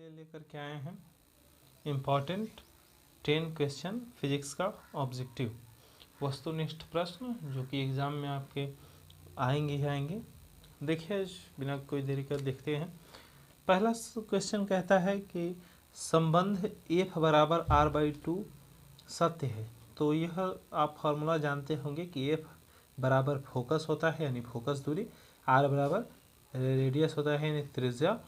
लिए लेकर के आए हैं इम्पॉर्टेंट 10 क्वेश्चन फिजिक्स का ऑब्जेक्टिव वस्तुनिष्ठ प्रश्न जो कि एग्ज़ाम में आपके आएंगे ही आएंगे। देखिए बिना कोई देरी कर देखते हैं। पहला क्वेश्चन कहता है कि संबंध F बराबर r/2 सत्य है। तो यह आप फार्मूला जानते होंगे कि F बराबर फोकस होता है यानी फोकस दूरी, r बराबर रेडियस होता है यानी त्रिज्या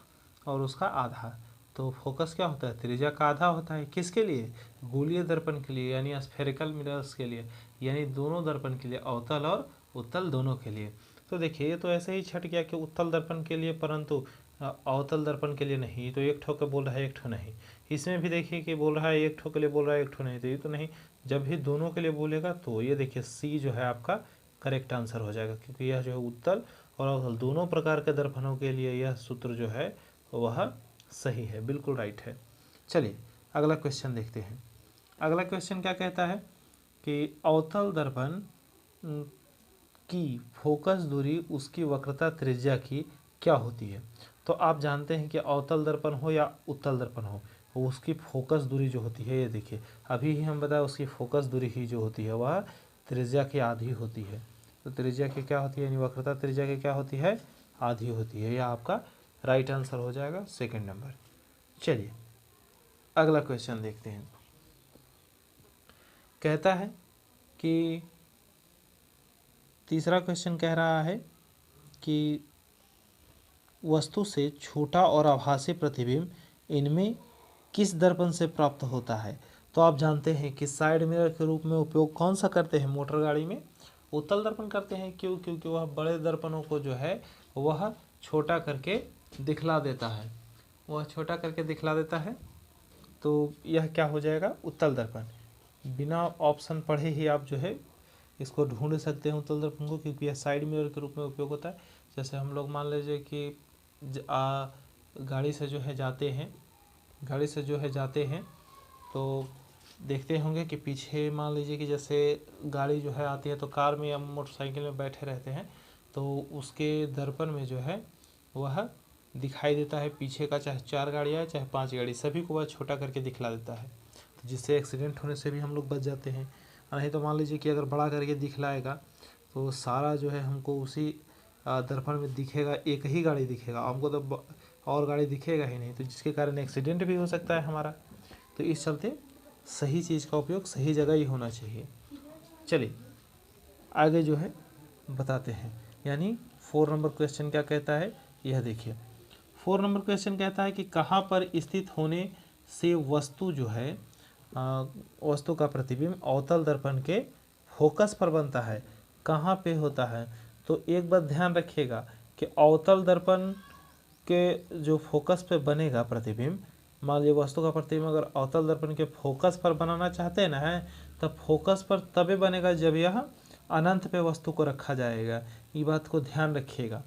और उसका आधा। तो फोकस क्या होता है? त्रिज्या का आधा होता है। किसके लिए? गोलीय दर्पण के लिए यानी स्फेरिकल मिरर्स के लिए, यानी दोनों दर्पण के लिए, अवतल और उत्तल दोनों के लिए। तो देखिए ये तो ऐसे ही छट गया कि उत्तल दर्पण के लिए परंतु अवतल दर्पण के लिए नहीं। तो एक ठो के बोल रहा है एक ठो नहीं। इसमें भी देखिए कि बोल रहा है एक ठो के लिए बोल रहा है एक ठो नहीं। तो ये तो नहीं, जब भी दोनों के लिए बोलेगा तो ये देखिए सी जो है आपका करेक्ट आंसर हो जाएगा, क्योंकि यह जो है उत्तल और अवतल दोनों प्रकार के दर्पणों के लिए यह सूत्र जो है वह सही है, बिल्कुल राइट है। चलिए अगला क्वेश्चन देखते हैं। अगला क्वेश्चन क्या कहता है कि अवतल दर्पण की फोकस दूरी उसकी वक्रता त्रिज्या की क्या होती है। तो आप जानते हैं कि अवतल दर्पण हो या उत्तल दर्पण हो, उसकी फोकस दूरी जो होती है, ये देखिए अभी ही हम बताए उसकी फोकस दूरी ही जो होती है वह त्रिज्या की आधी होती है। तो त्रिज्या की क्या होती है यानी वक्रता त्रिज्या की क्या होती है? आधी होती है। यह आपका राइट आंसर हो जाएगा, सेकंड नंबर। चलिए अगला क्वेश्चन देखते हैं। कहता है कि तीसरा क्वेश्चन कह रहा है कि वस्तु से छोटा और आभासी प्रतिबिंब इनमें किस दर्पण से प्राप्त होता है। तो आप जानते हैं कि साइड मिरर के रूप में उपयोग कौन सा करते हैं मोटर गाड़ी में? उत्तल दर्पण करते हैं। क्यों? क्योंकि वह बड़े दर्पणों को जो है वह छोटा करके दिखला देता है, वह छोटा करके दिखला देता है। तो यह क्या हो जाएगा? उत्तल दर्पण। बिना ऑप्शन पढ़े ही आप जो है इसको ढूंढ सकते हैं उत्तल दर्पण को, क्योंकि यह साइड मिरर के रूप में उपयोग होता है। जैसे हम लोग मान लीजिए कि गाड़ी से जो है जाते हैं, गाड़ी से जो है जाते हैं तो देखते होंगे कि पीछे मान लीजिए कि जैसे गाड़ी जो है आती है तो कार में या मोटरसाइकिल में बैठे रहते हैं तो उसके दर्पण में जो है वह दिखाई देता है पीछे का, चाहे 4 गाड़ियाँ है चाहे 5 गाड़ी, सभी को वह छोटा करके दिखला देता है। तो जिससे एक्सीडेंट होने से भी हम लोग बच जाते हैं। नहीं तो मान लीजिए कि अगर बड़ा करके दिखलाएगा तो सारा जो है हमको उसी दर्पण में दिखेगा, एक ही गाड़ी दिखेगा, हमको तो और गाड़ी दिखेगा ही नहीं, तो जिसके कारण एक्सीडेंट भी हो सकता है हमारा। तो इस चलते सही चीज़ का उपयोग सही जगह ही होना चाहिए। चलिए आगे जो है बताते हैं। यानी 4 नंबर क्वेश्चन क्या कहता है यह देखिए। 4 नंबर क्वेश्चन कहता है कि कहाँ पर स्थित होने से वस्तु जो है वस्तु का प्रतिबिंब अवतल दर्पण के फोकस पर बनता है। कहाँ पे होता है? तो एक बात ध्यान रखिएगा कि अवतल दर्पण के जो फोकस पे बनेगा प्रतिबिंब, मान लीजिए वस्तु का प्रतिबिंब अगर अवतल दर्पण के फोकस पर बनाना चाहते हैं ना है, तब फोकस पर तभी बनेगा जब यह अनंत पे वस्तु को रखा जाएगा। ये बात को ध्यान रखिएगा।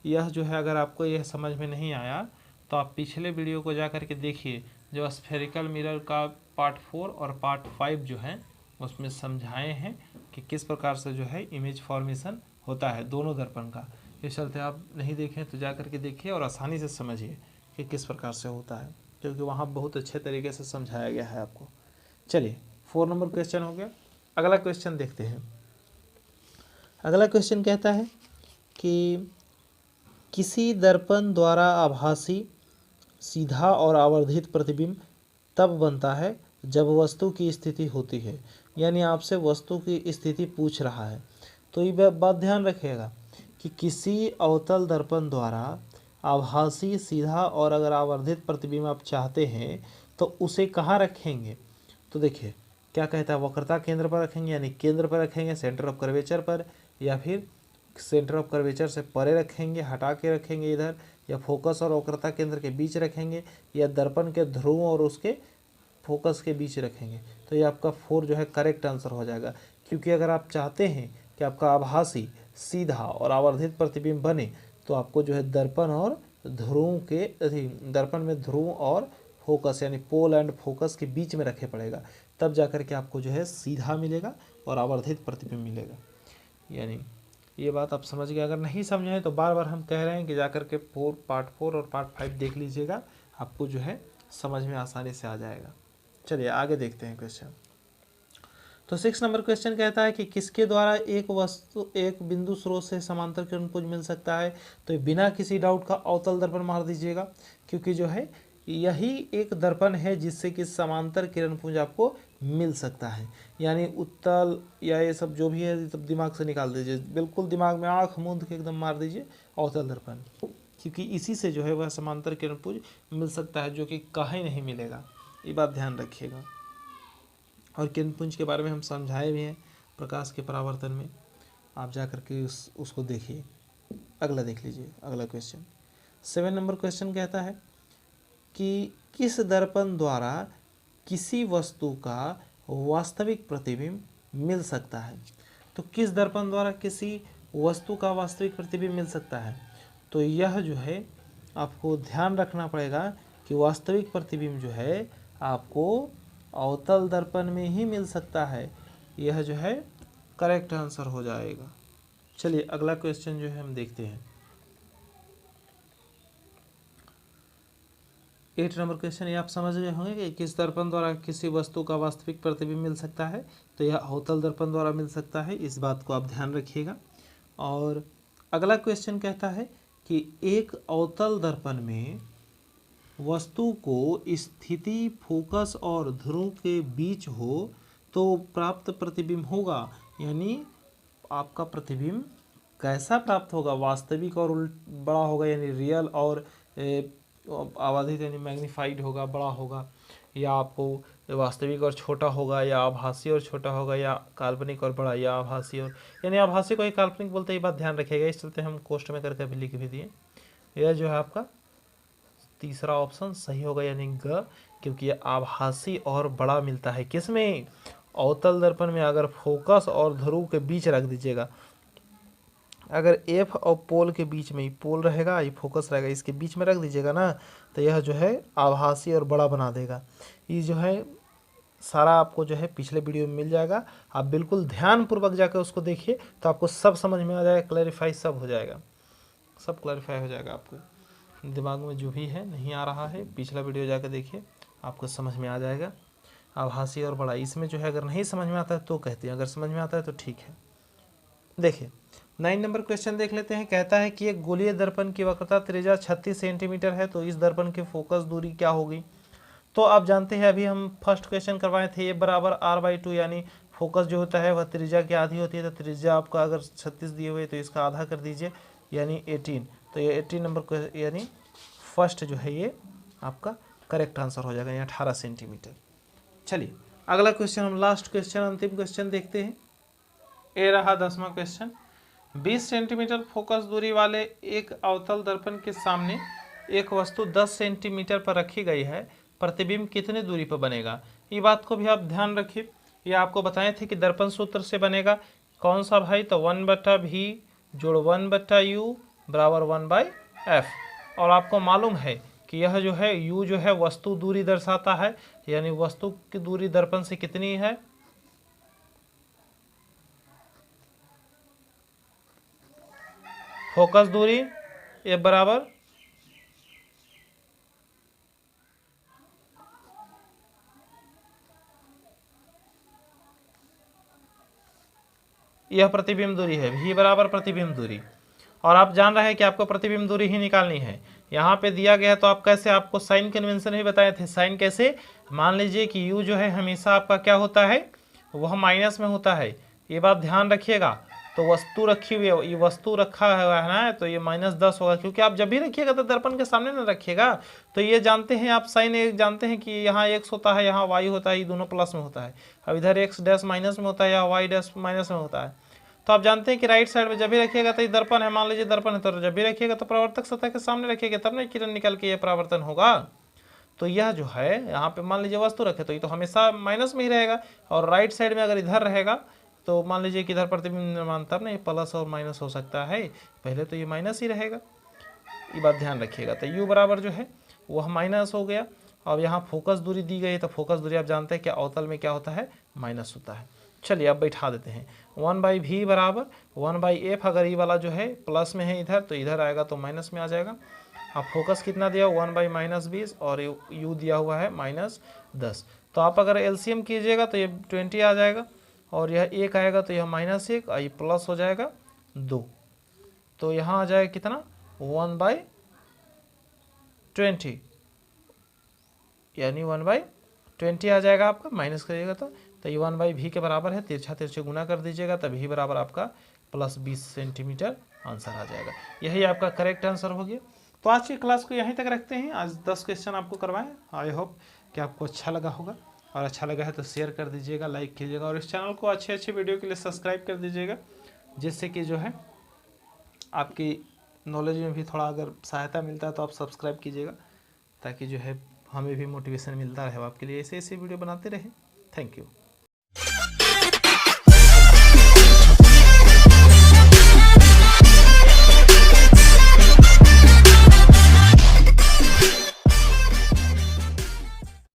यह जो है अगर आपको यह समझ में नहीं आया तो आप पिछले वीडियो को जा कर के देखिए, जो स्फेरिकल मिरर का पार्ट 4 और पार्ट 5 जो है उसमें समझाए हैं कि किस प्रकार से जो है इमेज फॉर्मेशन होता है दोनों दर्पण का। इस चलते आप नहीं देखें तो जा कर के देखिए और आसानी से समझिए कि किस प्रकार से होता है, क्योंकि वहाँ बहुत अच्छे तरीके से समझाया गया है आपको। चलिए 4 नंबर क्वेश्चन हो गया। अगला क्वेश्चन देखते हैं। अगला क्वेश्चन कहता है कि किसी दर्पण द्वारा आभासी सीधा और आवर्धित प्रतिबिंब तब बनता है जब वस्तु की स्थिति होती है। यानी आपसे वस्तु की स्थिति पूछ रहा है, तो ये बात ध्यान रखिएगा कि किसी अवतल दर्पण द्वारा आभासी सीधा और अगर आवर्धित प्रतिबिंब आप चाहते हैं तो उसे कहाँ रखेंगे। तो देखिए क्या कहता है, वक्रता केंद्र पर रखेंगे यानी केंद्र पर रखेंगे, सेंटर ऑफ कर्वेचर पर, या फिर सेंटर ऑफ कर्वेचर से परे रखेंगे, हटा के रखेंगे इधर, या फोकस और वक्रता केंद्र के बीच रखेंगे, या दर्पण के ध्रुव और उसके फोकस के बीच रखेंगे। तो ये आपका 4 जो है करेक्ट आंसर हो जाएगा। क्योंकि अगर आप चाहते हैं कि आपका आभासी सीधा और आवर्धित प्रतिबिंब बने तो आपको जो है दर्पण और ध्रुव के दर्पण में ध्रुव और फोकस यानी पोल एंड फोकस के बीच में रखे पड़ेगा, तब जाकर के आपको जो है सीधा मिलेगा और आवर्धित प्रतिबिंब मिलेगा। यानी ये बात आप समझ गए। अगर नहीं समझे तो बार बार हम कह रहे हैं कि जाकर के पार्ट 4 और पार्ट 5 देख लीजिएगा, आपको जो है समझ में आसानी से आ जाएगा। चलिए आगे देखते हैं क्वेश्चन। तो 6 नंबर क्वेश्चन कहता है कि किसके द्वारा एक बिंदु स्रोत से समांतर किरणपुंज मिल सकता है। तो बिना किसी डाउट का अवतल दर्पण मार दीजिएगा, क्योंकि जो है यही एक दर्पण है जिससे कि समांतर किरणपुंज आपको मिल सकता है। यानी उत्तल या ये सब जो भी है तब दिमाग से निकाल दीजिए, बिल्कुल दिमाग में आँख मूंद के एकदम मार दीजिए अवतल दर्पण, क्योंकि इसी से जो है वह समांतर किरणपुंज मिल सकता है, जो कि कहीं नहीं मिलेगा। ये बात ध्यान रखिएगा। और किरणपुंज के बारे में हम समझाए भी हैं प्रकाश के परावर्तन में, आप जा करके उसको देखिए। अगला देख लीजिए, अगला क्वेश्चन 7 नंबर क्वेश्चन कहता है कि किस दर्पण द्वारा किसी वस्तु का वास्तविक प्रतिबिंब मिल सकता है। तो किस दर्पण द्वारा किसी वस्तु का वास्तविक प्रतिबिंब मिल सकता है, तो यह जो है आपको ध्यान रखना पड़ेगा कि वास्तविक प्रतिबिंब जो है आपको अवतल दर्पण में ही मिल सकता है। यह जो है करेक्ट आंसर हो जाएगा। चलिए अगला क्वेश्चन जो है हम देखते हैं। 8 नंबर क्वेश्चन, ये आप समझ गए होंगे कि किस दर्पण द्वारा किसी वस्तु का वास्तविक प्रतिबिंब मिल सकता है। तो यह अवतल दर्पण द्वारा मिल सकता है, इस बात को आप ध्यान रखिएगा। और अगला क्वेश्चन कहता है कि एक अवतल दर्पण में वस्तु को स्थिति, फोकस और ध्रुव के बीच हो तो प्राप्त प्रतिबिंब होगा। यानी आपका प्रतिबिंब कैसा प्राप्त होगा, वास्तविक और बड़ा होगा, यानी रियल और आबाधित यानी मैग्नीफाइड होगा, बड़ा होगा, या आपको वास्तविक और छोटा होगा, या आभासी और छोटा होगा, या काल्पनिक और बड़ा, या आभासी और, यानी आभासी को ही काल्पनिक बोलते हैं। ये बात ध्यान रखिएगा। इस चलते हम कोष्ट में करके अभी लिख भी दिए। यह जो है आपका तीसरा ऑप्शन सही होगा, यानी ग, क्योंकि ये आभासी और बड़ा मिलता है किसमें, अवतल दर्पण में। अगर फोकस और ध्रुव के बीच रख दीजिएगा, अगर एफ और पोल के बीच में ही पोल रहेगा, ये फोकस रहेगा, इसके बीच में रख दीजिएगा ना, तो यह जो है आभासी और बड़ा बना देगा। ये जो है सारा आपको जो है पिछले वीडियो में मिल जाएगा। आप बिल्कुल ध्यानपूर्वक जाकर उसको देखिए तो आपको सब समझ में आ जाएगा, क्लैरिफाई सब हो जाएगा, सब क्लैरिफाई हो जाएगा। आपको दिमाग में जो भी है नहीं आ रहा है, पिछला वीडियो जाकर देखिए, आपको समझ में आ जाएगा। आभासी और बड़ा, इसमें जो है अगर नहीं समझ में आता है तो कहते हैं, अगर समझ में आता है तो ठीक है। देखिए 9 नंबर क्वेश्चन देख लेते हैं। कहता है कि एक गोलीय दर्पण की वक्रता त्रिज्या 36 सेंटीमीटर है, तो इस दर्पण की फोकस दूरी क्या होगी। तो आप जानते हैं अभी हम फर्स्ट क्वेश्चन करवाए थे, ए बराबर r/2, यानी फोकस जो होता है वह त्रिज्या की आधी होती है। तो त्रिज्या आपका अगर 36 दिए हुए तो इसका आधा कर दीजिए, यानी 18। तो ये 18 नंबर यानी फर्स्ट जो है ये आपका करेक्ट आंसर हो जाएगा, यानी 18 सेंटीमीटर। चलिए अगला क्वेश्चन, हम लास्ट क्वेश्चन, अंतिम क्वेश्चन देखते हैं। ये रहा 10वां क्वेश्चन। 20 सेंटीमीटर फोकस दूरी वाले एक अवतल दर्पण के सामने एक वस्तु 10 सेंटीमीटर पर रखी गई है, प्रतिबिंब कितने दूरी पर बनेगा। ये बात को भी आप ध्यान रखिए। ये आपको बताए थे कि दर्पण सूत्र से बनेगा कौन सा भाई, तो 1/v जोड़ 1/u बराबर 1/f। और आपको मालूम है कि यह जो है u जो है वस्तु दूरी दर्शाता है, यानी वस्तु की दूरी दर्पण से कितनी है, फोकस दूरी ए बराबर यह प्रतिबिंब दूरी है, v बराबर प्रतिबिंब दूरी। और आप जान रहे हैं कि आपको प्रतिबिंब दूरी ही निकालनी है। यहाँ पे दिया गया है तो आप कैसे, आपको साइन कन्वेंशन भी बताए थे। साइन कैसे, मान लीजिए कि u जो है हमेशा आपका क्या होता है, वह माइनस में होता है, ये बात ध्यान रखिएगा। तो वस्तु रखी हुई है, ये वस्तु रखा हुआ है ना, तो ये -10 होगा, क्योंकि आप जब भी रखिएगा तो दर्पण के सामने ना रखिएगा। तो ये जानते हैं आप, साइन जानते हैं कि यहाँ x होता है, यहाँ y होता है, ये दोनों प्लस में होता है। अब इधर x डैश माइनस में होता है, या y डैश माइनस में होता है। तो आप जानते हैं कि राइट साइड में जब भी रखिएगा तो ये दर्पण है, मान लीजिए दर्पण है, तो जब भी रखिएगा तो परावर्तक सतह के सामने रखिएगा, तब ना किरण निकल के ये परावर्तन होगा। तो यह जो है यहाँ पे मान लीजिए वस्तु रखे तो ये तो हमेशा माइनस में ही रहेगा, और राइट साइड में अगर इधर रहेगा तो मान लीजिए कि इधर प्रतिबिंब निर्माण, तब ना ये प्लस और माइनस हो सकता है, पहले तो ये माइनस ही रहेगा, ये बात ध्यान रखिएगा। तो u बराबर जो है वह माइनस हो गया। अब यहाँ फोकस दूरी दी गई है, तो फोकस दूरी आप जानते हैं कि अवतल में क्या होता है, माइनस होता है। चलिए अब बैठा देते हैं, 1/v बराबर 1/f। अगर ये वाला जो है प्लस में है इधर, तो इधर आएगा तो माइनस में आ जाएगा। अब फोकस कितना दिया 1/-20 और यू दिया हुआ है -10। तो आप अगर एलसीएम कीजिएगा तो ये 20 आ जाएगा और यह 1 आएगा तो यह -1 और ये प्लस हो जाएगा 2। तो यहाँ आ जाएगा कितना 1/20 यानी 1/20 आ जाएगा आपका, माइनस करिएगा तो ये 1/v के बराबर है। तिरछा तिरछे गुना कर दीजिएगा तब v बराबर आपका +20 सेंटीमीटर आंसर आ जाएगा। यही आपका करेक्ट आंसर हो गया। तो आज की क्लास को यहीं तक रखते हैं। आज 10 क्वेश्चन आपको करवाएं। आई होप कि आपको अच्छा लगा होगा, और अच्छा लगा है तो शेयर कर दीजिएगा, लाइक कीजिएगा और इस चैनल को अच्छे अच्छे वीडियो के लिए सब्सक्राइब कर दीजिएगा, जिससे कि जो है आपकी नॉलेज में भी थोड़ा अगर सहायता मिलता है तो आप सब्सक्राइब कीजिएगा, ताकि जो है हमें भी मोटिवेशन मिलता रहे आपके लिए ऐसे ऐसे वीडियो बनाते रहें। Thank you.